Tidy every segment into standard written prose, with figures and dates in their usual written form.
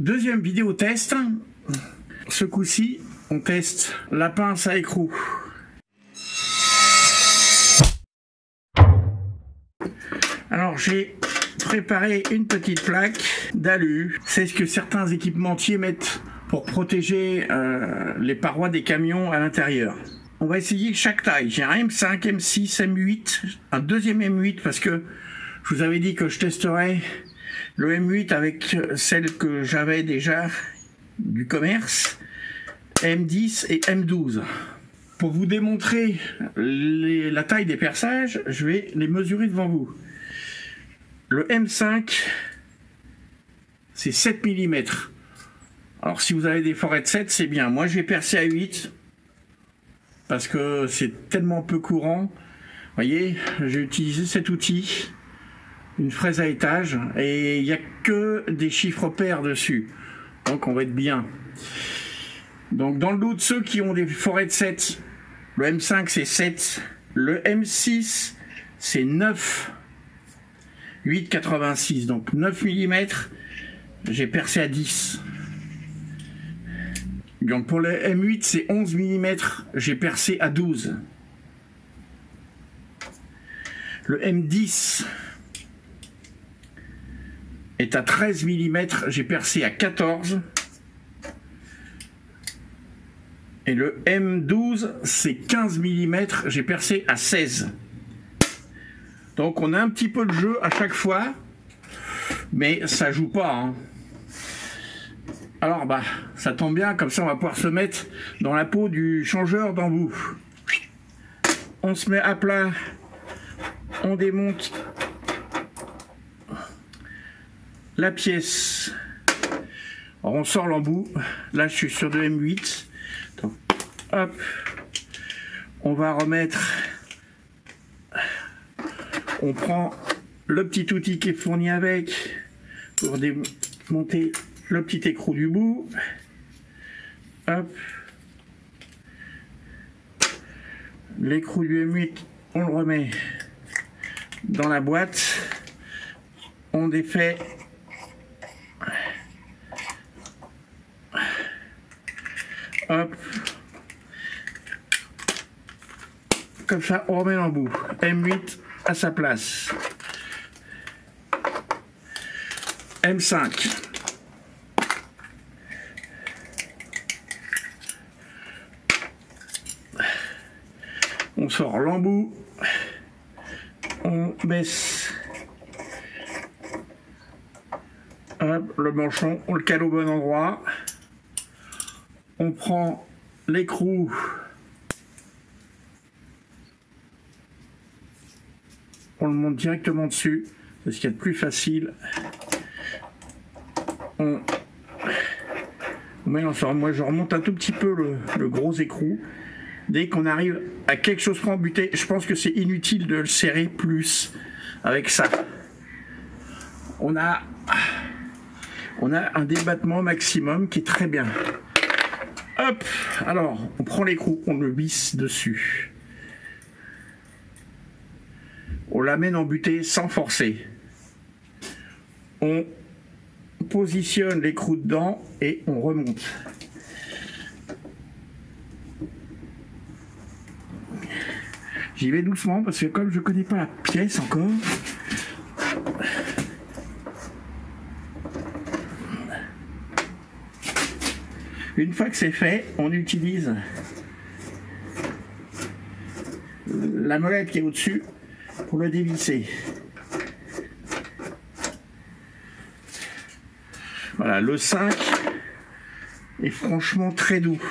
Deuxième vidéo test. Ce coup-ci, on teste la pince à écrou. Alors j'ai préparé une petite plaque d'alu. C'est ce que certains équipementiers mettent pour protéger les parois des camions à l'intérieur. On va essayer chaque taille. J'ai un M5, M6, M8, un deuxième M8 parce que je vous avais dit que je testerais le M8 avec celle que j'avais déjà du commerce, M10 et M12. Pour vous démontrer la taille des perçages, je vais les mesurer devant vous. Le M5, c'est 7 mm. Alors si vous avez des forêts de 7, c'est bien. Moi je vais percer à 8 parce que c'est tellement peu courant. Vous voyez, j'ai utilisé cet outil, une fraise à étage, et il n'y a que des chiffres pairs dessus. Donc on va être bien. Donc dans le doute, ceux qui ont des forêts de 7, le M5 c'est 7, le M6 c'est 9, 8,86, donc 9 mm, j'ai percé à 10. Donc pour le M8 c'est 11 mm, j'ai percé à 12. Le M10 est à 13 mm, j'ai percé à 14. Et le M12 c'est 15 mm, j'ai percé à 16. Donc on a un petit peu de jeu à chaque fois, mais ça joue pas, hein. Alors bah ça tombe bien, comme ça on va pouvoir se mettre dans la peau du changeur d'embout. On se met à plat, on démonte la pièce. Alors on sort l'embout. Là je suis sur de M8. Donc, hop, on va remettre. On prend le petit outil qui est fourni avec pour démonter le petit écrou du bout. Hop. L'écrou du M8, on le remet dans la boîte. On défait. Hop. Comme ça, on remet l'embout. M8 à sa place. M5. On sort l'embout. On baisse. Hop, le manchon, on le cale au bon endroit. On prend l'écrou. On le monte directement dessus, c'est ce qu'il y a de plus facile. On met ensemble. Moi je remonte un tout petit peu le gros écrou. Dès qu'on arrive à quelque chose pour embuter, je pense que c'est inutile de le serrer plus avec ça. On a un débattement maximum qui est très bien. Hop, alors on prend l'écrou, on le visse dessus. On l'amène embuté sans forcer. On positionne l'écrou dedans et on remonte. J'y vais doucement parce que comme je ne connais pas la pièce encore, une fois que c'est fait, on utilise la molette qui est au-dessus pour le dévisser. Voilà, le 5 est franchement très doux.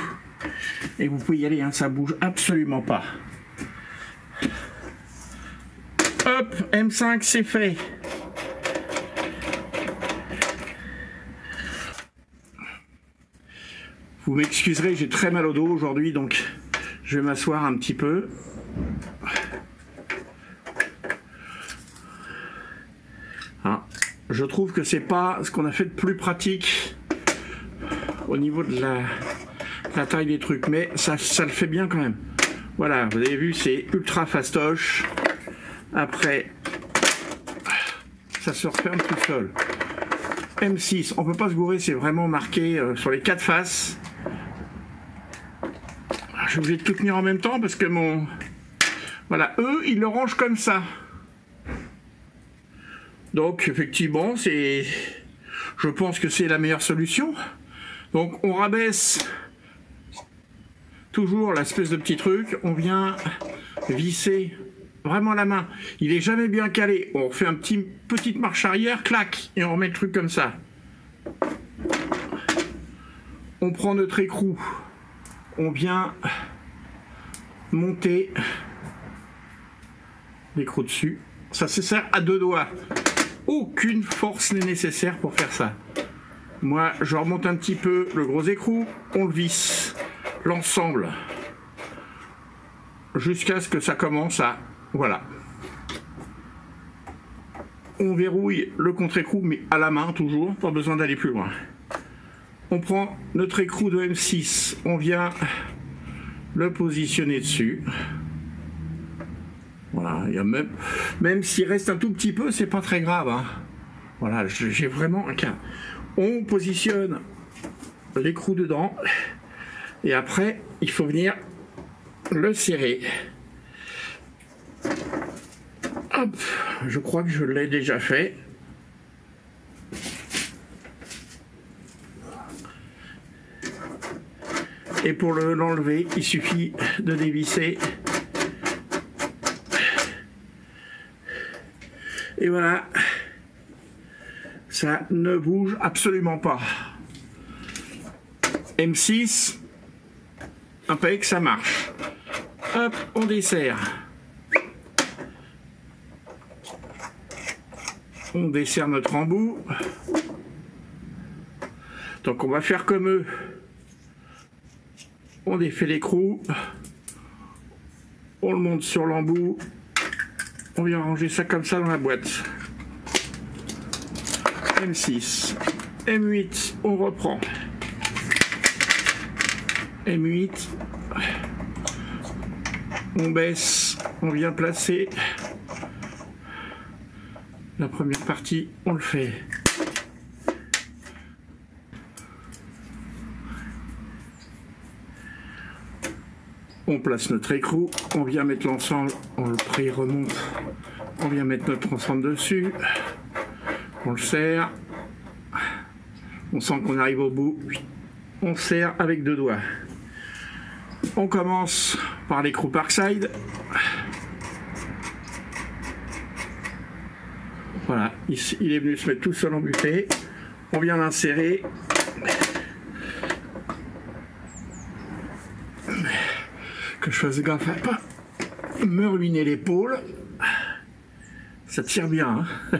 Et vous pouvez y aller, hein, ça bouge absolument pas. Hop, M5 c'est fait. Vous m'excuserez, j'ai très mal au dos aujourd'hui, donc je vais m'asseoir un petit peu. Ah, je trouve que c'est pas ce qu'on a fait de plus pratique au niveau de la taille des trucs, mais ça le fait bien quand même. Voilà, vous avez vu, c'est ultra fastoche. Après, ça se referme tout seul. M6, on peut pas se gourer, c'est vraiment marqué sur les 4 faces. Je suis obligé de tout tenir en même temps parce que mon... Voilà, eux, ils le rangent comme ça. Donc, effectivement, c'est... Je pense que c'est la meilleure solution. Donc, on rabaisse toujours l'espèce de petit truc. On vient visser vraiment la main. Il est jamais bien calé. On fait petite marche arrière, clac, et on remet le truc comme ça. On prend notre écrou. On vient monter l'écrou dessus. Ça se sert à 2 doigts. Aucune force n'est nécessaire pour faire ça. Moi, je remonte un petit peu le gros écrou. On le visse. L'ensemble. Jusqu'à ce que ça commence à... Voilà. On verrouille le contre-écrou, mais à la main toujours. Pas besoin d'aller plus loin. On prend notre écrou de M6, on vient le positionner dessus. Voilà, il y a même s'il reste un tout petit peu, c'est pas très grave. Hein. Voilà, j'ai vraiment un cas. On positionne l'écrou dedans et après, il faut venir le serrer. Hop, je crois que je l'ai déjà fait. Et pour l'enlever, il suffit de dévisser. Et voilà. Ça ne bouge absolument pas. M6. Impec, ça marche. Hop, on dessert. On dessert notre embout. Donc on va faire comme eux. On défait l'écrou, on le monte sur l'embout, on vient ranger ça comme ça dans la boîte. M6, M8, on reprend. M8, on baisse, on vient placer la première partie, on le fait. On place notre écrou, on vient mettre l'ensemble, on le pré-remonte, on vient mettre notre ensemble dessus, on le serre, on sent qu'on arrive au bout, on serre avec 2 doigts. On commence par l'écrou Parkside. Voilà, il est venu se mettre tout seul en butée, on vient l'insérer. Que je fasse gaffe à pas me ruiner l'épaule. Ça tire bien. Hein.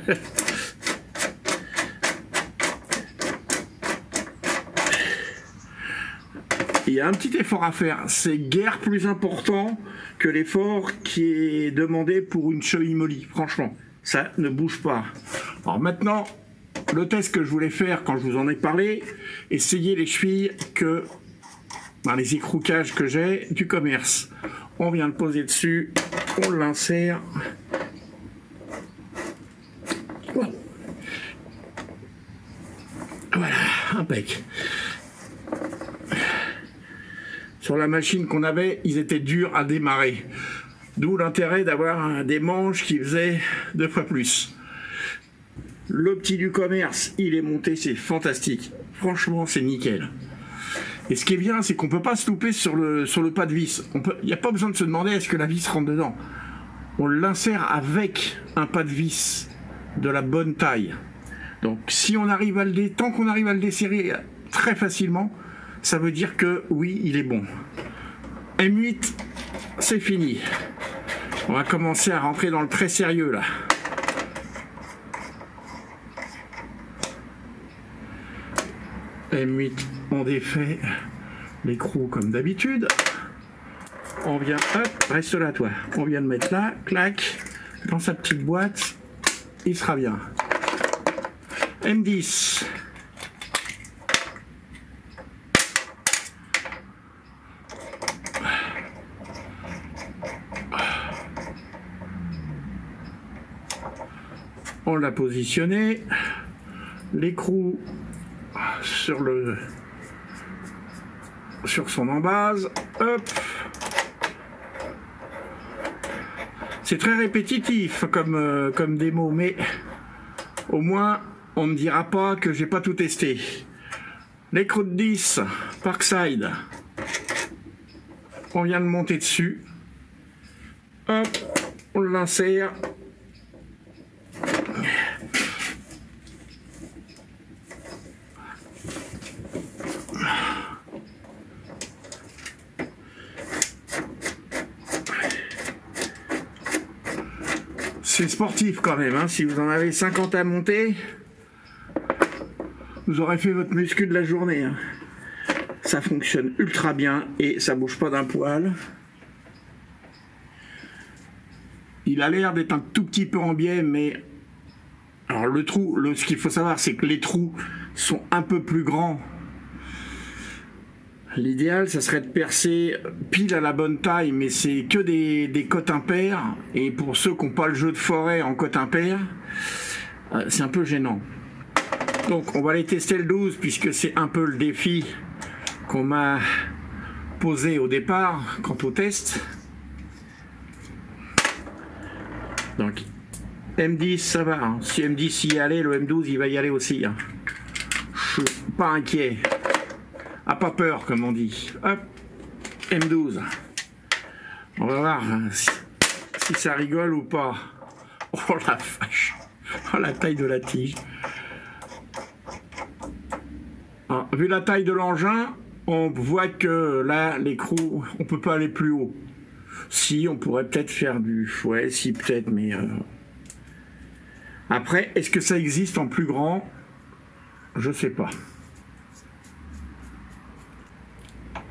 Il y a un petit effort à faire. C'est guère plus important que l'effort qui est demandé pour une cheville molly. Franchement, ça ne bouge pas. Alors maintenant, le test que je voulais faire quand je vous en ai parlé, essayez les chevilles que... Dans les écroucages que j'ai du commerce. On vient le poser dessus, on l'insère. Voilà, impec. Sur la machine qu'on avait, ils étaient durs à démarrer. D'où l'intérêt d'avoir des manches qui faisaient 2 fois plus. Le petit du commerce, il est monté, c'est fantastique. Franchement, c'est nickel. Et ce qui est bien, c'est qu'on ne peut pas se louper sur le pas de vis. Il n'y a pas besoin de se demander est-ce que la vis rentre dedans. On l'insère avec un pas de vis de la bonne taille. Donc si on arrive à tant qu'on arrive à le desserrer très facilement, ça veut dire que oui, il est bon. M8, c'est fini. On va commencer à rentrer dans le très sérieux là. M8, on défait l'écrou comme d'habitude. On vient, hop, reste là toi. On vient de mettre là, clac, dans sa petite boîte, il sera bien. M10. On l'a positionné. l'écrou sur son embase. Hop. C'est très répétitif comme démo, mais au moins on ne me dira pas que j'ai pas tout testé. L'écrou de 10 Parkside, on vient de monter dessus. Hop, on l'insère. C'est sportif quand même, hein. Si vous en avez 50 à monter, vous aurez fait votre muscu de la journée, hein. Ça fonctionne ultra bien et ça bouge pas d'un poil. Il a l'air d'être un tout petit peu en biais, mais alors ce qu'il faut savoir, c'est que les trous sont un peu plus grands. L'idéal, ça serait de percer pile à la bonne taille, mais c'est que des cotes impaires. Et pour ceux qui n'ont pas le jeu de forêt en cotes impaires, c'est un peu gênant. Donc on va aller tester le 12, puisque c'est un peu le défi qu'on m'a posé au départ quant au test. Donc M10 ça va, hein. Si M10 y allait, le M12 il va y aller aussi, hein. Je suis pas inquiet. Ah, pas peur comme on dit. Hop, M12. On va voir si ça rigole ou pas. Oh la vache. Oh la taille de la tige. Alors, vu la taille de l'engin, on voit que là l'écrou, on peut pas aller plus haut. Si, on pourrait peut-être faire du... Ouais, si, peut-être, mais... Après, est-ce que ça existe en plus grand? Je sais pas.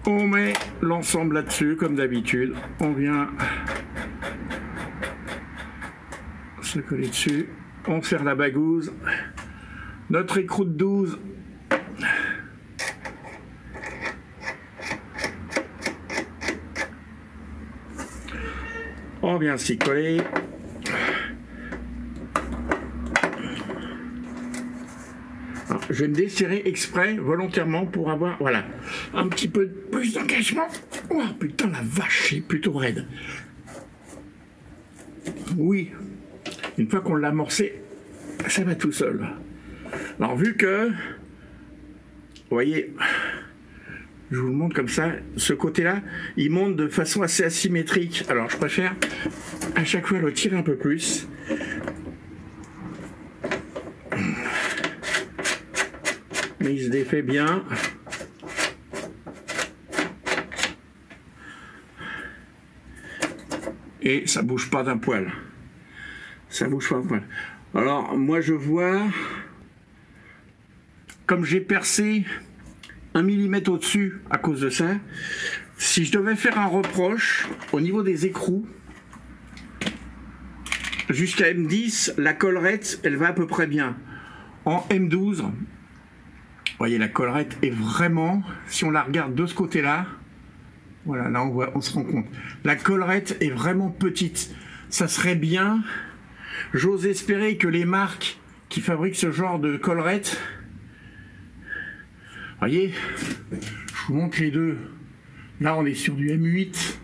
On met l'ensemble là-dessus, comme d'habitude. On vient se coller dessus. On serre la bagouze. Notre écrou de 12. On vient s'y coller. Alors, je vais me desserrer exprès, volontairement, pour avoir, voilà, un petit peu plus d'engagement. Oh putain, la vache, c'est plutôt raide. Oui, une fois qu'on l'a amorcé, ça va tout seul. Alors, vu que, vous voyez, je vous le montre comme ça, ce côté-là, il monte de façon assez asymétrique. Alors, je préfère à chaque fois le tirer un peu plus. Mais il se défait bien. Et ça bouge pas d'un poil. Ça bouge pas d'un poil. Alors, moi, je vois, comme j'ai percé 1 mm au-dessus à cause de ça, si je devais faire un reproche au niveau des écrous, jusqu'à M10, la collerette, elle va à peu près bien. En M12, vous voyez, la collerette est vraiment, si on la regarde de ce côté-là, voilà, là on se rend compte. La collerette est vraiment petite. Ça serait bien, j'ose espérer que les marques qui fabriquent ce genre de collerette, voyez, je vous montre les deux. Là, on est sur du M8.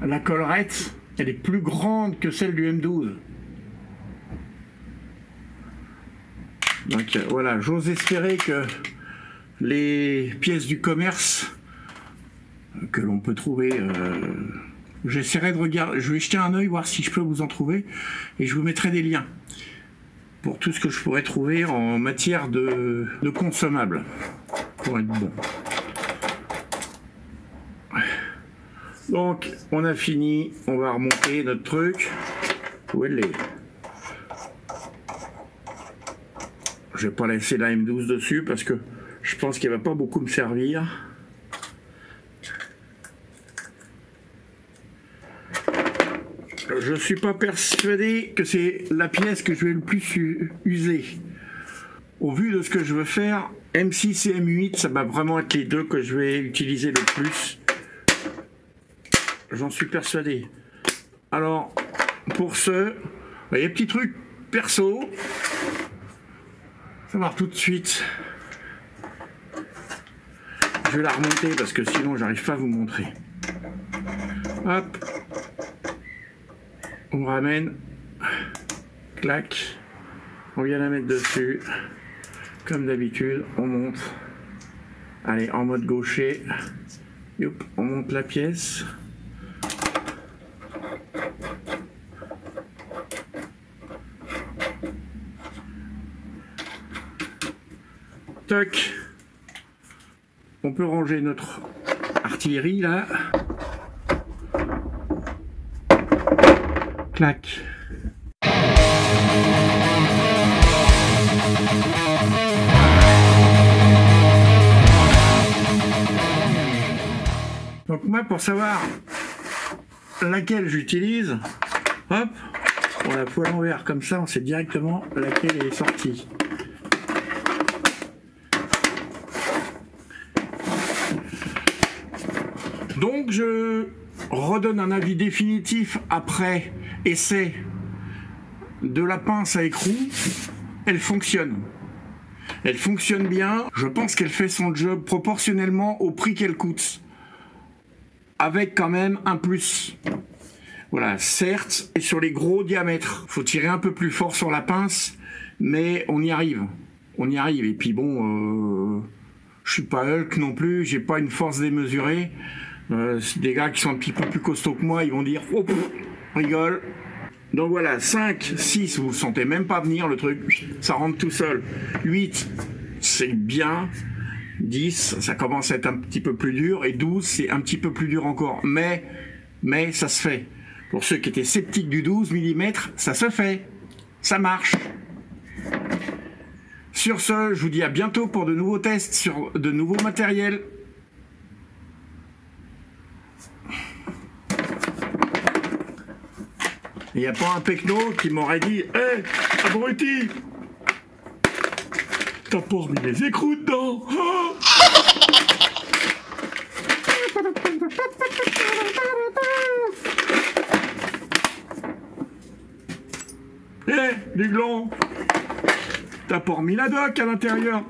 La collerette, elle est plus grande que celle du M12. Donc voilà, j'ose espérer que les pièces du commerce que l'on peut trouver, j'essaierai de regarder, je vais jeter un œil, voir si je peux vous en trouver, et je vous mettrai des liens pour tout ce que je pourrais trouver en matière de consommables, pour être bon. Donc, on a fini, on va remonter notre truc. Où elle est? Je vais pas laisser la M12 dessus parce que je pense qu'elle va pas beaucoup me servir. Je suis pas persuadé que c'est la pièce que je vais le plus user. Au vu de ce que je veux faire, M6 et M8, ça va vraiment être les deux que je vais utiliser le plus. J'en suis persuadé. Alors, pour ce, vous voyez, petit truc perso. savoir tout de suite. Je vais la remonter parce que sinon j'arrive pas à vous montrer. Hop. On ramène. Clac. On vient la mettre dessus. Comme d'habitude, on monte. Allez, en mode gaucher. Youp, on monte la pièce. Toc. On peut ranger notre artillerie là. Clac. Donc moi, pour savoir laquelle j'utilise, hop, on la fout à l'envers comme ça, on sait directement laquelle est sortie. Donc je redonne un avis définitif après essai de la pince à écrou. Elle fonctionne. Elle fonctionne bien. Je pense qu'elle fait son job proportionnellement au prix qu'elle coûte. Avec quand même un plus. Voilà, certes, et sur les gros diamètres, faut tirer un peu plus fort sur la pince, mais on y arrive. On y arrive. Et puis bon, je suis pas Hulk non plus, j'ai pas une force démesurée. Des gars qui sont un petit peu plus costauds que moi, ils vont dire oh, rigole. Donc voilà, 5, 6, vous ne sentez même pas venir le truc, ça rentre tout seul. 8, c'est bien. 10, ça commence à être un petit peu plus dur. Et 12, c'est un petit peu plus dur encore. Mais ça se fait. Pour ceux qui étaient sceptiques du 12 mm, ça se fait. Ça marche. Sur ce, je vous dis à bientôt pour de nouveaux tests sur de nouveaux matériels. Il n'y a pas un pecno qui m'aurait dit « Hé, abruti, t'as pas remis les écrous dedans oh !» Hé, Duglon, t'as pas remis la doc à l'intérieur.